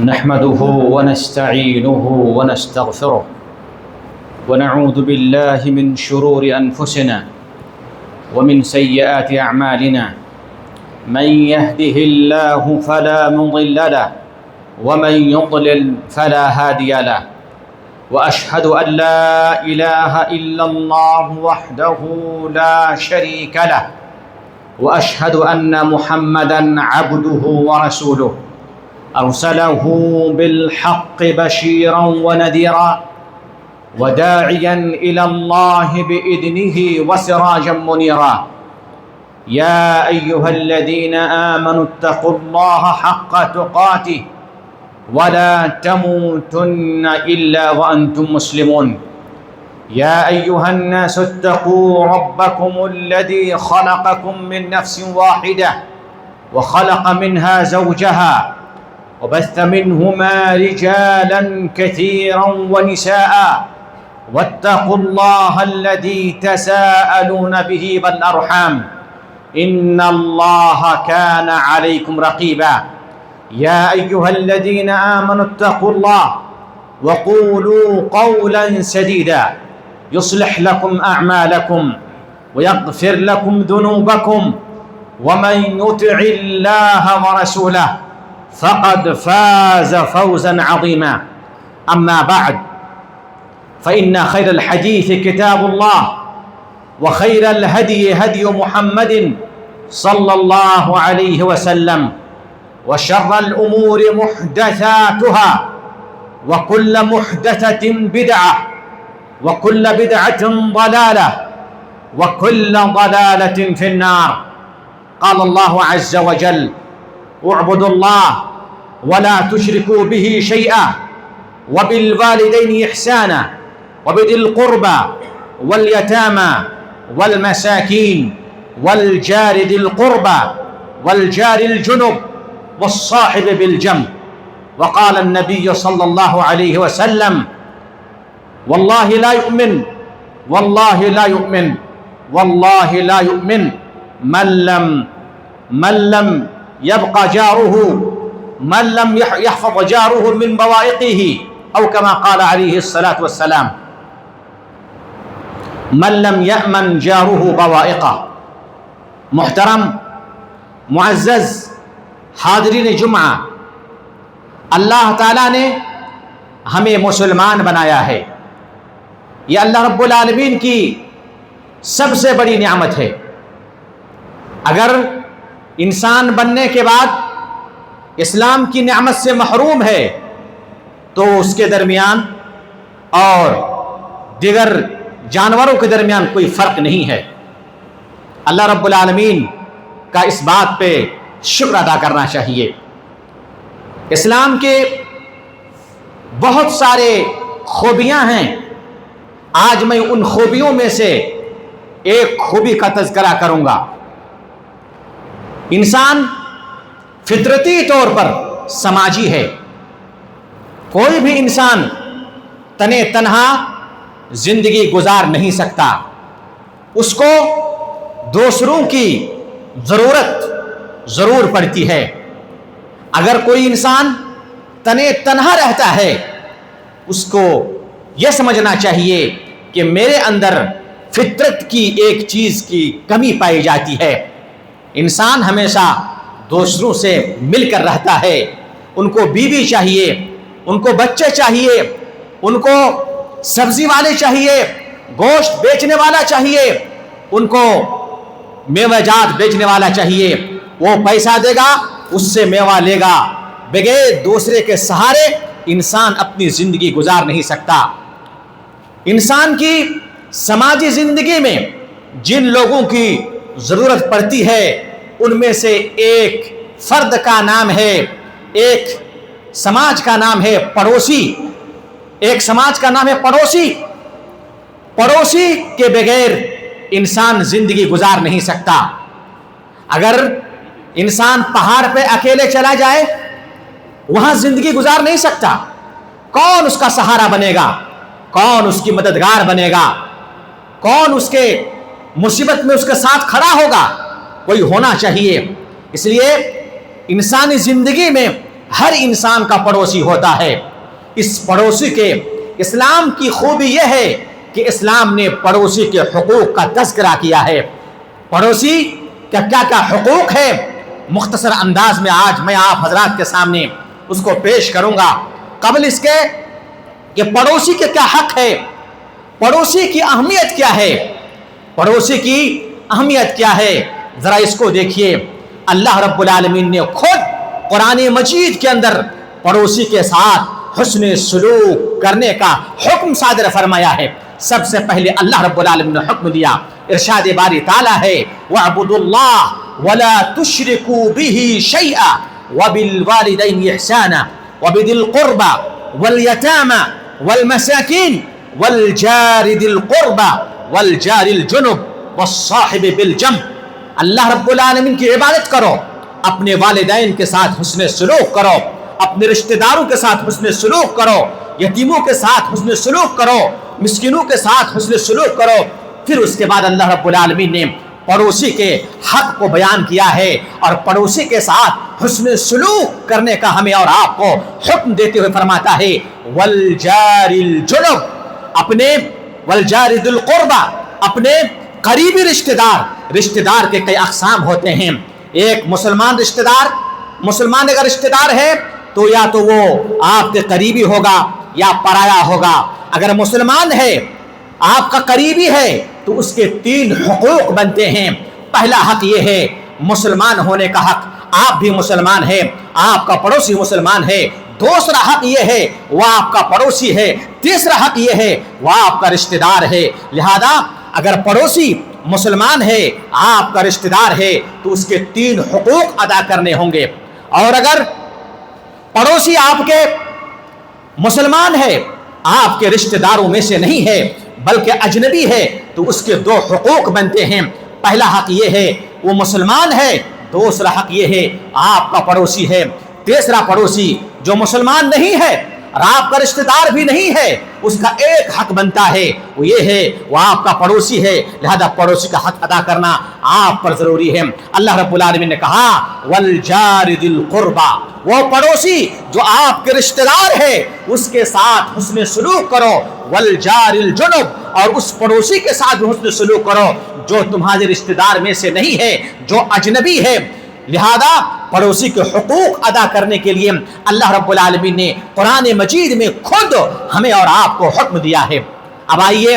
نحمده ونستعينه ونستغفره ونعوذ بالله من شرور أنفسنا ومن سيئات أعمالنا من يهده الله فلا مضل له ومن يضلل فلا هادي له وأشهد أن لا إله إلا الله وحده لا شريك له وأشهد أن محمدًا عبده ورسوله أرسله بالحق بشيرا ونذيرا وداعيا إلى الله بإذنه وسراجا منيرا يا أيها الذين آمنوا اتقوا الله حق تقاته ولا تموتن إلا وأنتم مسلمون يا أيها الناس اتقوا ربكم الذي خلقكم من نفس واحدة وخلق منها زوجها وبث منهما رجالا كثيرا ونساء واتقوا الله الذي تساءلون به والأرحام إن الله كان عليكم رقيبا يا أيها الذين آمنوا اتقوا الله وقولوا قولا سديدا يصلح لكم أعمالكم ويغفر لكم ذنوبكم ومن يطع الله ورسوله فقد فاز فوزا عظيما أما بعد فإن خير الحديث كتاب الله وخير الهدي هدي محمد صلى الله عليه وسلم وشر الأمور محدثاتها وكل محدثة بدعة وكل بدعة ضلالة وكل ضلالة في النار قال الله عز وجل اعبدوا الله ولا تشركوا به شيئا وبالوالدين إحسانا وبذي القربى واليتامى والمساكين والجار ذي القربى والجار الجنب والصاحب بالجنب وقال النبي صلى الله عليه وسلم والله لا يؤمن والله لا يؤمن والله لا يؤمن من لم يبقى جاره من لم يحفظ جاره من بوائقه أو كما قال عليه الصلاة والسلام من لم يأمن جاره بوائقه. محترم معزز حاضرین جمعہ، اللہ تعالیٰ نے ہمیں مسلمان بنایا ہے. یہ اللہ رب العالمین کی سب سے بڑی نعمت ہے. اگر انسان بننے کے بعد اسلام کی نعمت سے محروم ہے تو اس کے درمیان اور دیگر جانوروں کے درمیان کوئی فرق نہیں ہے. اللہ رب العالمین کا اس بات پہ شکر ادا کرنا چاہیے. اسلام کے بہت سارے خوبیاں ہیں. آج میں ان خوبیوں میں سے ایک خوبی کا تذکرہ کروں گا. انسان فطرتی طور پر سماجی ہے. کوئی بھی انسان تنے تنہا زندگی گزار نہیں سکتا. اس کو دوسروں کی ضرورت ضرور پڑتی ہے. اگر کوئی انسان تنے تنہا رہتا ہے اس کو یہ سمجھنا چاہیے کہ میرے اندر فطرت کی ایک چیز کی کمی پائی جاتی ہے. انسان ہمیشہ دوسروں سے مل کر رہتا ہے. ان کو بیوی چاہیے، ان کو بچے چاہیے، ان کو سبزی والے چاہیے، گوشت بیچنے والا چاہیے، ان کو میوہ جات بیچنے والا چاہیے. وہ پیسہ دے گا، اس سے میوہ لے گا. بغیر دوسرے کے سہارے انسان اپنی زندگی گزار نہیں سکتا. انسان کی سماجی زندگی میں جن لوگوں کی ضرورت پڑتی ہے ان میں سے ایک فرد کا نام ہے، ایک سماج کا نام ہے پڑوسی. ایک سماج کا نام ہے پڑوسی. پڑوسی کے بغیر انسان زندگی گزار نہیں سکتا. اگر انسان پہاڑ پہ اکیلے چلا جائے وہاں زندگی گزار نہیں سکتا. کون اس کا سہارا بنے گا؟ کون اس کی مددگار بنے گا؟ کون اس کے مصیبت میں اس کے ساتھ کھڑا ہوگا؟ کوئی ہونا چاہیے. اس لیے انسانی زندگی میں ہر انسان کا پڑوسی ہوتا ہے۔ اس پڑوسی کے اسلام کی خوبی یہ ہے کہ اسلام نے پڑوسی کے حقوق کا تذکرہ کیا ہے۔ پڑوسی کا کیا کیا حقوق ہے، مختصر انداز میں آج میں آپ حضرات کے سامنے اس کو پیش کروں گا۔ قبل اس کے کہ پڑوسی کے کیا حق ہے، پڑوسی کی اہمیت کیا ہے، پڑوسی کی اہمیت کیا ہے، ذرا اس کو دیکھیے۔ اللہ رب العالمین نے خود قرآن مجید کے اندر پڑوسی کے ساتھ حسن سلوک کرنے کا حکم صادر فرمایا ہے۔ سب سے پہلے اللہ رب العالمین نے حکم دیا، ارشاد باری تعالیٰ ہے وَاعْبُدُوا اللَّهَ وَلَا تُشْرِكُوا بِهِ شَيْئًا وَبِالْوَالِدَيْنِ إِحْسَانًا وَبِذِي الْقُرْبَى وَالْيَتَامَى وَالْمَسَاكِينِ وَالْجَارِ ذِي الْقُرْبَى وَالْجَارِ الْجُنُبِ وَالصَّاحِبِ بِالْجَنبِ۔ اللہ رب العالمین کی عبادت کرو، اپنے والدین کے ساتھ حسن سلوک کرو، اپنے رشتہ داروں کے ساتھ حسن سلوک کرو، یتیموں کے ساتھ حسن سلوک کرو، مسکینوں کے ساتھ حسن سلوک کرو۔ پھر اس کے بعد اللہ رب العالمین نے پڑوسی کے حق کو بیان کیا ہے اور پڑوسی کے ساتھ حسن سلوک کرنے کا ہمیں اور آپ کو حکم دیتے ہوئے فرماتا ہے والجار الجنب، اپنے والجار ذی القربہ، اپنے قریبی رشتہ دار کے کئی اقسام ہوتے ہیں۔ ایک مسلمان رشتہ دار، مسلمان اگر رشتہ دار ہے تو یا تو وہ آپ کے قریبی ہوگا یا پرایا ہوگا۔ اگر مسلمان ہے، آپ کا قریبی ہے، تو اس کے 3 حقوق بنتے ہیں۔ پہلا حق یہ ہے مسلمان ہونے کا حق، آپ بھی مسلمان ہیں، آپ کا پڑوسی مسلمان ہے۔ دوسرا حق یہ ہے وہ آپ کا پڑوسی ہے۔ تیسرا حق یہ ہے وہ آپ کا رشتہ دار ہے۔ لہذا اگر پڑوسی مسلمان ہے، آپ کا رشتہ دار ہے، تو اس کے 3 حقوق ادا کرنے ہوں گے۔ اور اگر پڑوسی آپ کے مسلمان ہے، آپ کے رشتہ داروں میں سے نہیں ہے بلکہ اجنبی ہے، تو اس کے 2 حقوق بنتے ہیں۔ پہلا حق یہ ہے وہ مسلمان ہے، دوسرا حق یہ ہے آپ کا پڑوسی ہے۔ تیسرا پڑوسی جو مسلمان نہیں ہے اور آپ کا رشتہ دار بھی نہیں ہے، اس کا ایک حق بنتا ہے، وہ یہ ہے وہ آپ کا پڑوسی ہے۔ لہذا پڑوسی کا حق ادا کرنا آپ پر ضروری ہے۔ اللہ رب العالمین نے کہا والجار ذی القربى، وہ پڑوسی جو آپ کے رشتہ دار ہے اس کے ساتھ حسن سلوک کرو، والجار الجنب، اور اس پڑوسی کے ساتھ حسن سلوک کرو جو تمہارے رشتہ دار میں سے نہیں ہے، جو اجنبی ہے۔ لہذا پڑوسی کے حقوق ادا کرنے کے لیے اللہ رب العالمین نے قرآن مجید میں خود ہمیں اور آپ کو حکم دیا ہے۔ اب آئیے،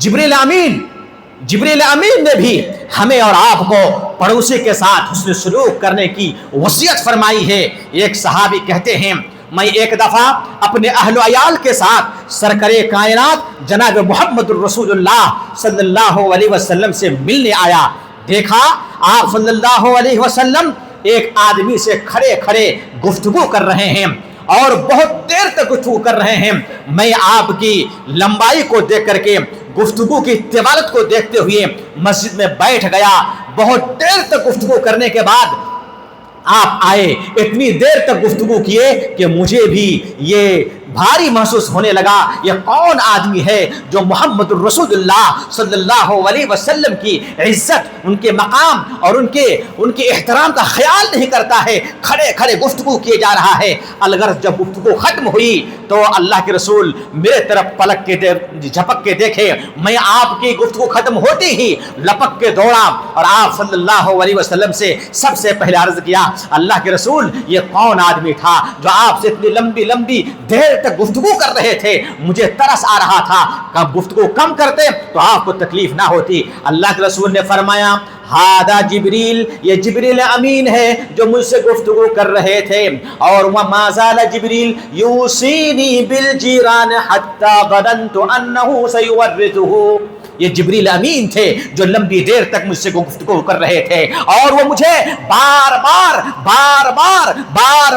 جبریل امین نے بھی ہمیں اور آپ کو پڑوسی کے ساتھ حسن سلوک کرنے کی وصیت فرمائی ہے۔ ایک صحابی کہتے ہیں میں ایک دفعہ اپنے اہل و عیال کے ساتھ سرکر کائنات جناب محمد الرسول اللہ صلی اللہ علیہ وسلم سے ملنے آیا۔ دیکھا آپ صلی اللہ علیہ وسلم ایک آدمی سے کھڑے کھڑے گفتگو کر رہے ہیں اور بہت دیر تک گفتگو کر رہے ہیں۔ میں آپ کی لمبائی کو دیکھ کر کے، گفتگو کی طوالت کو دیکھتے ہوئے مسجد میں بیٹھ گیا۔ بہت دیر تک گفتگو کرنے کے بعد آپ آئے، اتنی دیر تک گفتگو کیے کہ مجھے بھی یہ بھاری محسوس ہونے لگا یہ کون آدمی ہے جو محمد الرسول اللہ صلی اللہ علیہ وسلم کی عزت، ان کے مقام اور ان کے احترام کا خیال نہیں کرتا ہے، کھڑے کھڑے گفتگو کیے جا رہا ہے۔ الغرض جب گفتگو ختم ہوئی تو اللہ کے رسول میرے طرف پلک کے جھپک کے دیکھے، میں آپ کی گفتگو ختم ہوتی ہی لپک کے دوڑا اور آپ صلی اللہ علیہ وسلم سے سب سے پہلے عرض کیا اللہ کے رسول یہ کون آدمی تھا جو آپ سے اتنی لمبی دیر تک گفتگو کر رہے تھے؟ مجھے ترس آ رہا تھا کہ گفتگو کم کرتے تو آپ کو تکلیف نہ ہوتی۔ اللہ کے رسول نے فرمایا ہذا جبریل، یہ جبریل امین ہے جو مجھ سے گفتگو کر رہے تھے۔ اور وما زال جبریل یوصینی بالجیران حتی ظننت انہ سیورثہ، یہ جبریل امین تھے جو لمبی دیر تک مجھ سے گفتگو کر رہے تھے اور وہ مجھے بار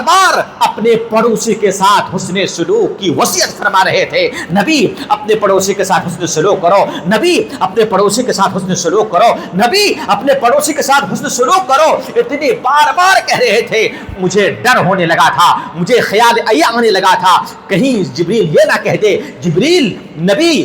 بار اپنے پڑوسی کے ساتھ حسن سلوک کی وصیت فرما رہے تھے۔ نبی اپنے پڑوسی کے ساتھ حسن سلوک کرو، نبی اپنے پڑوسی کے ساتھ حسن سلوک کرو، نبی اپنے پڑوسی کے ساتھ حسن سلوک کرو، اتنی بار کہہ رہے تھے۔ مجھے ڈر ہونے لگا تھا، مجھے خیال آنے لگا تھا کہیں جبریل یہ نہ کہہ دے، جبریل نبی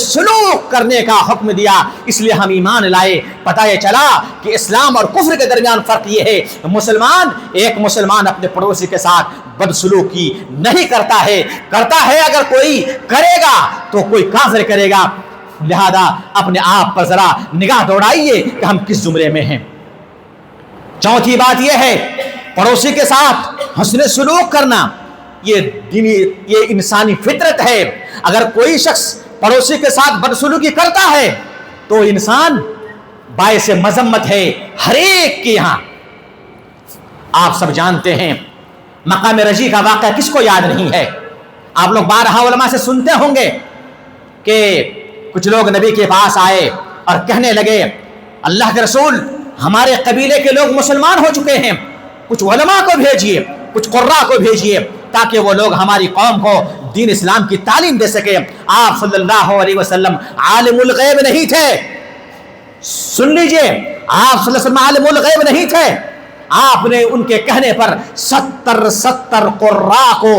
سلوک کرنے کا حکم دیا، اس لیے ہم ایمان لائے۔ پتہ یہ چلا کہ اسلام اور کفر کے درمیان فرق یہ ہے، ایک مسلمان اپنے پڑوسی کے ساتھ بدسلوکی نہیں کرتا ہے اگر کوئی کرے گا تو کوئی کافر کرے گا، لہذا اپنے آپ پر ذرا نگاہ دوڑائیے کہ ہم کس زمرے میں ہیں۔ چوتھی بات یہ ہے، پڑوسی کے ساتھ حسن سلوک کرنا یہ انسانی فطرت ہے۔ اگر کوئی شخص پڑوسی کے ساتھ بدسلوکی کرتا ہے تو انسان باعث مذمت ہے ہر ایک کے یہاں۔ آپ سب جانتے ہیں مقام رجی کا واقعہ کس کو یاد نہیں ہے؟ آپ لوگ بارہا علماء سے سنتے ہوں گے کہ کچھ لوگ نبی کے پاس آئے اور کہنے لگے، اللہ کے رسول ہمارے قبیلے کے لوگ مسلمان ہو چکے ہیں، کچھ علماء کو بھیجیے، کچھ قراء کو بھیجیے تاکہ وہ لوگ ہماری قوم کو دین اسلام کی تعلیم دے سکے۔ آپ صلی اللہ علیہ وسلم عالم الغیب نہیں تھے، سن لیجئے، آپ صلی اللہ علیہ وسلم عالم الغیب نہیں تھے۔ آپ نے ان کے کہنے پر 70 قراء کو،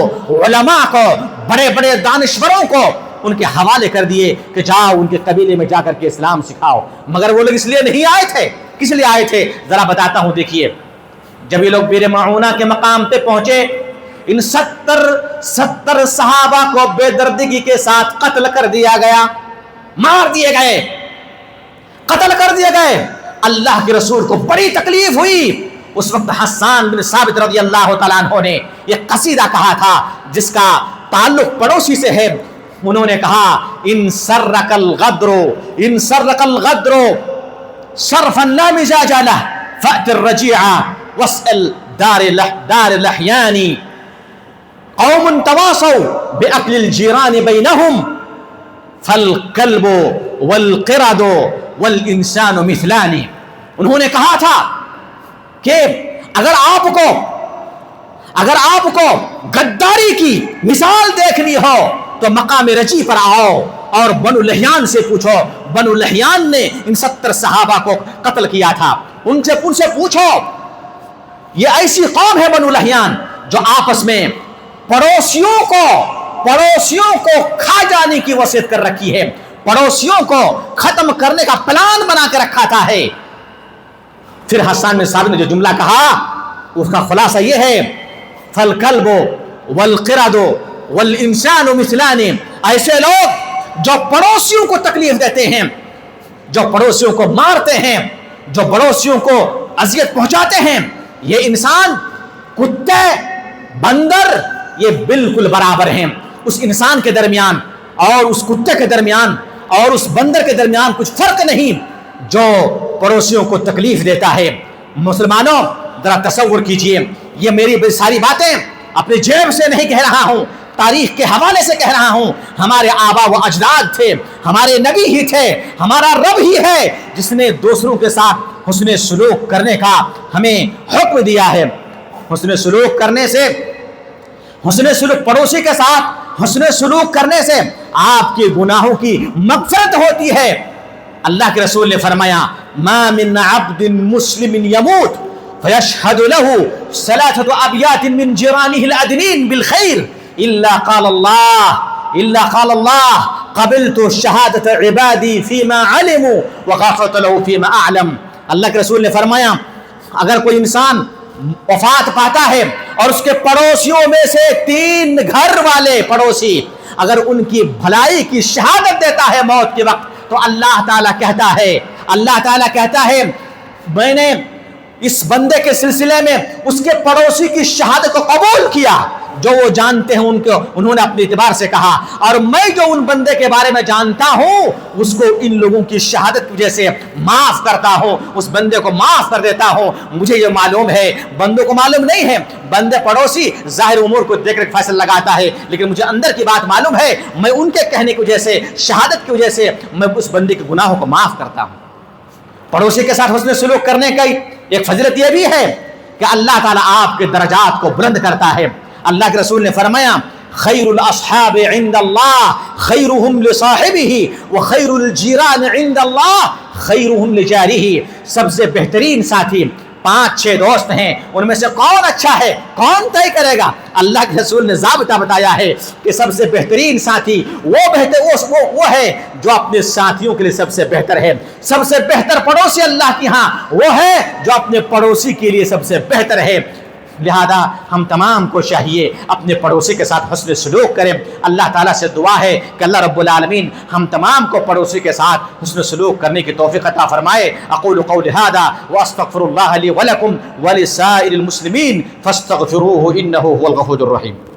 علماء کو، بڑے بڑے دانشوروں کو ان کے حوالے کر دیے کہ جاؤ ان کے قبیلے میں جا کر کے اسلام سکھاؤ، مگر وہ لوگ اس لیے نہیں آئے تھے۔ کس لیے آئے تھے ذرا بتاتا ہوں، دیکھیے۔ جب یہ لوگ بیر معونہ کے مقام پہ پہنچے، ان 70 صحابہ کو بے دردگی کے ساتھ قتل کر دیا گیا، مار دیے گئے، قتل کر دیے گئے۔ اللہ کے رسول کو بڑی تکلیف ہوئی۔ اس وقت حسان بن ثابت رضی اللہ تعالیٰ عنہ نے یہ قصیدہ کہا تھا جس کا تعلق پڑوسی سے ہے۔ انہوں نے کہا، ان سرک الغدر صرفا لا مزاج له فأت الرجيع واسأل دار الأحيان قوم تواصوا بأكل الجيران بينهم فالكلب والقرد والإنسان مثلان۔ انہوں نے کہا تھا کہ اگر آپ کو غداری کی مثال دیکھنی ہو تو مقام رجی پر آؤ اور بنو لحیان سے پوچھو۔ بنو لحیان نے ان 70 صحابہ کو قتل کیا تھا، ان سے پوچھو۔ یہ ایسی قوم ہے بنو لحیان جو آپس میں پڑوسیوں کو کھا جانے کی وصیت کر رکھی ہے، پڑوسیوں کو ختم کرنے کا پلان بنا کے رکھا تھا ہے۔ پھر حسان بن ثابت نے جو جملہ کہا اس کا خلاصہ یہ ہے، فالکلب والقرد والانسان مثلان۔ ایسے لوگ جو پڑوسیوں کو تکلیف دیتے ہیں، جو پڑوسیوں کو مارتے ہیں، جو پڑوسیوں کو اذیت پہنچاتے ہیں، یہ انسان، کتے، بندر، یہ بالکل برابر ہیں۔ اس انسان کے درمیان اور اس کتے کے درمیان اور اس بندر کے درمیان کچھ فرق نہیں جو پڑوسیوں کو تکلیف دیتا ہے۔ مسلمانوں ذرا تصور کیجئے، یہ میری ساری باتیں اپنی جیب سے نہیں کہہ رہا ہوں، تاریخ کے حوالے سے کہہ رہا ہوں۔ ہمارے آبا و اجداد تھے، ہمارے نبی ہی تھے، ہمارا رب ہی ہے جس نے دوسروں کے ساتھ حسن سلوک کرنے کا ہمیں حکم دیا ہے۔ حسن سلوک کرنے سے، پڑوسی کے ساتھ حسن سلوک کرنے سے آپ کے گناہوں کی مغفرت ہوتی ہے۔ اللہ کے رسول نے فرمایا، ما من عبد مسلم يموت فيشهد له 3 أبيات من جيرانه الأدنين بالخير إلا قال الله قبلت شهادة عبادي فيما علموا وغفرت له فيما أعلم۔ اللہ کے رسول نے فرمایا، اگر کوئی انسان وفات پاتا ہے اور اس کے پڑوسیوں میں سے 3 گھر والے پڑوسی اگر ان کی بھلائی کی شہادت دیتا ہے موت کے وقت، تو اللہ تعالیٰ کہتا ہے میں نے اس بندے کے سلسلے میں اس کے پڑوسی کی شہادت کو قبول کیا جو وہ جانتے ہیں انہوں نے اپنے اعتبار سے کہا، اور میں جو ان بندے کے بارے میں جانتا ہوں اس کو ان لوگوں کی شہادت کی وجہ سے معاف کرتا ہوں، اس بندے کو معاف کر دیتا ہوں۔ مجھے یہ معلوم ہے، بندوں کو معلوم نہیں ہے، بندے پڑوسی ظاہر امور کو دیکھ کر فیصلہ لگاتا ہے، لیکن مجھے اندر کی بات معلوم ہے، میں ان کے کہنے کی وجہ سے، شہادت کی وجہ سے میں اس بندے کے گناہوں کو معاف کرتا ہوں۔ پڑوسی کے ساتھ حسن سلوک کرنے کا ایک فضیلت یہ بھی ہے کہ اللہ تعالیٰ آپ کے درجات کو بلند کرتا ہے۔ اللہ کے رسول نے فرمایا، خیر الاصحاب عند اللہ خیرہم لصاحبہ وخیر الجیران عند اللہ خیرہم لجارہ۔ سب سے بہترین ساتھی 5-6 دوست ہیں، ان میں سے کون اچھا ہے کون طے کرے گا؟ اللہ کے رسول نے ضابطہ بتایا ہے کہ سب سے بہترین ساتھی وہ ہے جو اپنے ساتھیوں کے لیے سب سے بہتر ہے۔ سب سے بہتر پڑوسی اللہ کی ہاں وہ ہے جو اپنے پڑوسی کے لیے سب سے بہتر ہے۔ لہذا ہم تمام کو چاہیے اپنے پڑوسی کے ساتھ حسن سلوک کریں۔ اللہ تعالیٰ سے دعا ہے کہ اللہ رب العالمین ہم تمام کو پڑوسی کے ساتھ حسن سلوک کرنے کی توفیق عطا فرمائے۔ اقول قولی ھذا واستغفر اللہ لی ولکم ولسائر المسلمین فاستغفروہ انہ هو الغفور الرحیم۔